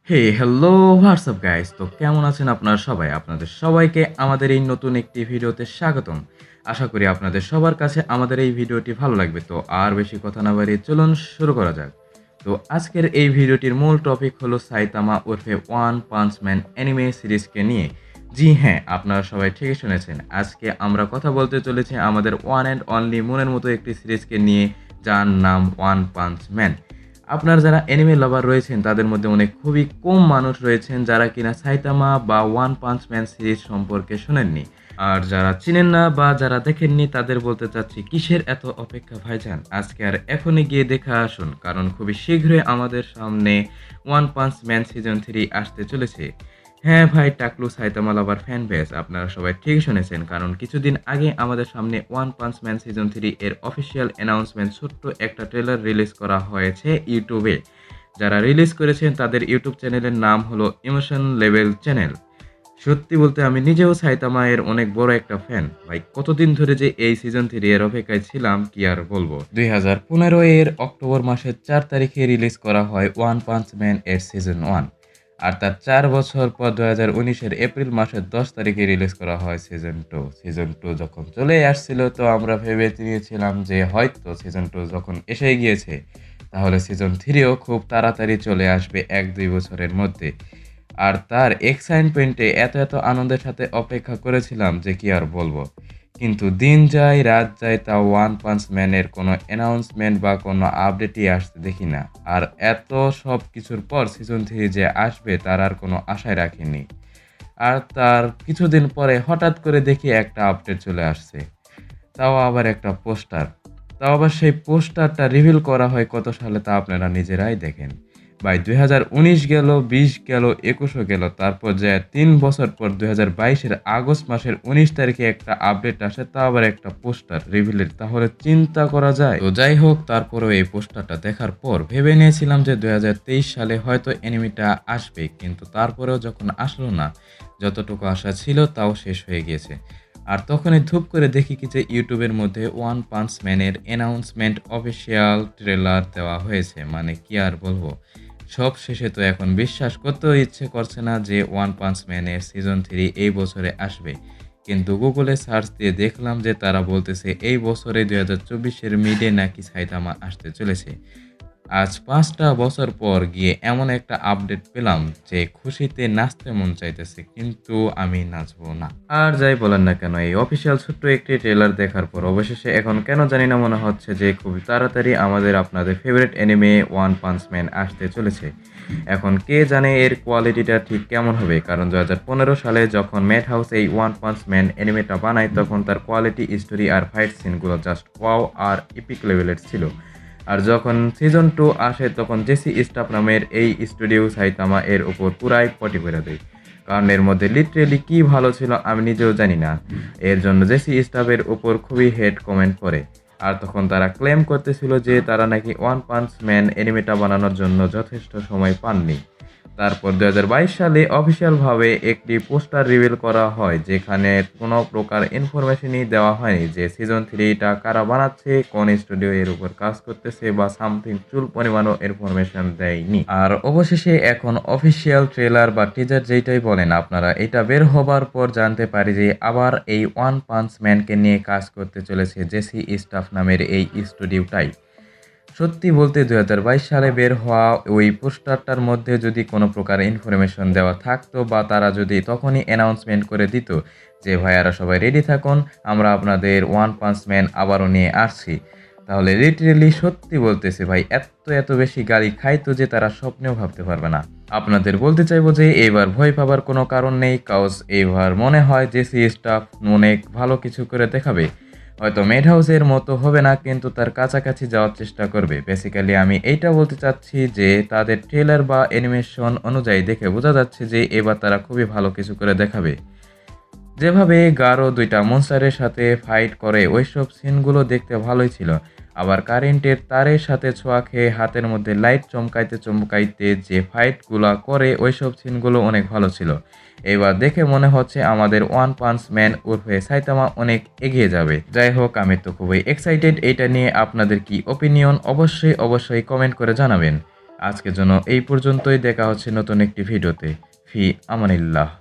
হে hello WhatsApp guys, তো কেমন আছেন আপনারা সবাই? আপনাদের সবাইকে আমাদের এই নতুন একটি ভিডিওতে স্বাগতম। আশা করি আপনাদের সবার কাছে আমাদের এই ভিডিওটি ভালো লাগবে। তো আর বেশি কথা না বাড়িয়ে চলুন শুরু করা যাক। তো আজকের এই ভিডিওটির মূল টপিক হলো সাইতামা ওরফে ওয়ান পাঞ্চ ম্যান অ্যানিমে সিরিজকে নিয়ে। জি হ্যাঁ, আপনারা সবাই ঠিকই শুনেছেন। আজকে আমরা কথা বলতে চলেছি আমাদের ওয়ান অ্যান্ড অনলি মনের মতো একটি সিরিজকে নিয়ে, যার নাম ওয়ান পাঞ্চ ম্যান। আপনার যারা অ্যানিমে লাভার রয়েছেন তাদের মধ্যে খুবই কম মানুষ রয়েছেন যারা কিনা সাইতামা বা ওয়ান পাঞ্চ ম্যান সিরিজ সম্পর্কে শোনেননি। আর যারা চিনেন না বা যারা দেখেননি তাদের বলতে চাচ্ছি, কিসের এত অপেক্ষা ভাইজান? আজকে আর এখনই গিয়ে দেখে আসুন, কারণ খুবই শীঘ্রই আমাদের সামনে ওয়ান পাঞ্চ ম্যান সিজন 3 আসতে চলেছে। হ্যাঁ ভাই, টাকলু সাইতামা লাভার ফ্যান বেস, আপনারা সবাই ঠিক শুনেছেন, কারণ কিছুদিন আগে আমাদের সামনে ওয়ান পাঞ্চ ম্যান সিজন 3 এর অফিসিয়াল অ্যানাউন্সমেন্ট ছোট্ট একটা ট্রেলার রিলিজ করা হয়েছে ইউটিউবে। যারা রিলিজ করেছেন তাদের ইউটিউব চ্যানেলের নাম হলো ইমোশন লেভেল চ্যানেল। সত্যি বলতে আমি নিজেও সাইতামা এর অনেক বড় একটা ফ্যান ভাই। কতদিন ধরে যে এই সিজন 3 এর অপেক্ষায় ছিলাম কি আর বলবো। 2015 এর অক্টোবর মাসের 4 তারিখে রিলিজ করা হয় ওয়ান পাঞ্চ ম্যান এর সিজন 1। আর তার 4 বছর পর 2019-এর এপ্রিল মাসের 10 তারিখে রিলিজ করা হয় সিজন 2। সিজন 2 যখন চলে আসছিল তো আমরা ভেবে নিয়েছিলাম যে হয়তো সিজন 2 যখন এসে গিয়েছে তাহলে সিজন 3ও খুব তাড়াতাড়ি চলে আসবে 1-2 বছরের মধ্যে। আর তার এক্সাইটমেন্টে এত আনন্দের সাথে অপেক্ষা করেছিলাম যে কি আর বলবো। কিন্তু দিন যায় রাত যায়, তা ওয়ান পাঞ্চ ম্যানের কোনো অ্যানাউন্সমেন্ট বা কোনো আপডেটই আসতে দেখি না। আর এত সব কিছুর পর সিজন 3 যে আসবে তার আর কোনো আশাই রাখিনি। আর তার কিছুদিন পরে হঠাৎ করে দেখি একটা আপডেট চলে আসছে, তাও আবার একটা পোস্টার। তাও আবার সেই পোস্টারটা রিভিল করা হয় কত সালে তা আপনারা নিজেরাই দেখেন। ভাই 2019 গেল, 20 গেল, 21ও গেল, তারপর যে 3 বছর পর 2022-এর আগস্ট মাসের 19 তারিখে একটা আপডেট আসে, তা আবার একটা পোস্টার রিভিলের। তাহলে চিন্তা করা যায়। তো যাই হোক, তারপরেও এই পোস্টারটা দেখার পর ভেবে নিয়েছিলাম যে 2023 সালে হয়তো অ্যানিমেটা আসবে, কিন্তু তারপরেও যখন আসলো না, যতটুকু আশা ছিল তাও শেষ হয়ে গিয়েছে। আর তখনই ধুপ করে দেখি কি যে ইউটিউবের মধ্যে ওয়ান পাঞ্চ ম্যানের অ্যানাউন্সমেন্ট অফিসিয়াল ট্রেলার দেওয়া হয়েছে। মানে কি আর বলবো, সব শেষে তো এখন বিশ্বাস করতেও ইচ্ছে করছে না যে ওয়ান পাঞ্চ ম্যানের সিজন 3 এই বছরে আসবে। কিন্তু গুগলে সার্চ দিয়ে দেখলাম যে তারা বলতেছে এই বছরে 2024-এর মিডে নাকি সাইতামা আসতে চলেছে। আজ 5টা বছর পর গিয়ে এমন একটা আপডেট পেলাম যে খুশিতে নাচতে মন চাইতেছে, কিন্তু আমি নাচবো না। আর যাই বলেন না কেন, এই অফিসিয়াল ছোট্ট একটি ট্রেলার দেখার পর অবশেষে এখন কেন জানি না মনে হচ্ছে যে খুবই তাড়াতাড়ি আমাদের আপনাদের favourite anime one punch man আসতে চলেছে। এখন কে জানে এর কোয়ালিটিটা ঠিক কেমন হবে, কারণ 2015 সালে যখন ম্যাড হাউস এই ওয়ান পাঞ্চ ম্যান অ্যানিমেটা বানায় তখন তার কোয়ালিটি, স্টোরি আর ফাইট সিনগুলো জাস্ট ওয়াও আর ইপিক লেভেলের ছিল। আর যখন সিজন 2 আসে তখন জেসি স্টাফ নামের এই স্টুডিও সাইতামা এর উপর পুরাই পটি করে দেয়, কারণ এর মধ্যে লিটারেলি কি ভালো ছিল আমি নিজেও জানি না। এর জন্য জেসি স্টাফের উপর খুবই হেড কমেন্ট করে। আর তখন তারা ক্লেম করতেছিল যে তারা নাকি ওয়ান পাঞ্চ ম্যান অ্যানিমেটা বানানোর জন্য যথেষ্ট সময় পাননি। তারপর 2022 সালে অফিসিয়ালভাবে একটি পোস্টার রিভিল করা হয়, যেখানে কোনো প্রকার ইনফরমেশনই দেওয়া হয়নি যে সিজন 3টা কারা বানাচ্ছে, কোন স্টুডিও এর উপর কাজ করতেছে বা সামথিং চুল পরিমাণও ইনফরমেশন দেয়নি। আর অবশেষে এখন অফিসিয়াল ট্রেলার বা টিজার যেটাই বলেন আপনারা, এটা বের হবার পর জানতে পারি যে আবার এই ওয়ান পাঞ্চ ম্যানকে নিয়ে কাজ করতে চলেছে জেসি স্টাফ নামের এই স্টুডিওটাই। সত্যি বলতে 2022 সালে বের হওয়া ওই পোস্টারটার মধ্যে যদি কোনো প্রকার ইনফরমেশন দেওয়া থাকতো বা তারা যদি তখনই অ্যানাউন্সমেন্ট করে দিত যে ভাইয়ারা সবাই রেডি থাকুন, আমরা আপনাদের ওয়ান পাঞ্চ ম্যান আবারও নিয়ে আসছি, তাহলে লিটারেলি সত্যি বলতেছে ভাই, এত বেশি গালি খাইতো যে তারা স্বপ্নেও ভাবতে পারবে না। আপনাদের বলতে চাইবো যে এবার ভয় পাবার কোনো কারণ নেই, কাউজ এবার মনে হয় জেসি স্টাফ অনেক ভালো কিছু করে দেখাবে। হয়তো মেড হাউসের মতো হবে না, কিন্তু তার কাছাকাছি যাওয়ার চেষ্টা করবে। বেসিক্যালি আমি এইটা বলতে চাচ্ছি যে তাদের ট্রেলার বা অ্যানিমেশন অনুযায়ী দেখে বোঝা যাচ্ছে যে এবার তারা খুবই ভালো কিছু করে দেখাবে। যেভাবে গারো দুইটা মনস্টারের সাথে ফাইট করে ওইসব সিনগুলো দেখতে ভালোই ছিল। আবার কারেন্টের তারের সাথে ছোঁয়া খেয়ে হাতের মধ্যে লাইট চমকাইতে চমকাইতে যে ফাইটগুলো করে ওইসব সিনগুলো অনেক ভালো ছিল। এবার দেখে মনে হচ্ছে আমাদের ওয়ান পাঞ্চ ম্যান উর্ফে সাইতামা অনেক এগিয়ে যাবে। যাই হোক, আমি তো খুবই এক্সাইটেড। এটা নিয়ে আপনাদের কি ওপিনিয়ন অবশ্যই কমেন্ট করে জানাবেন। আজকের জন্য এই পর্যন্তই, দেখা হচ্ছে নতুন একটি ভিডিওতে। ফি আমানিল্লাহ।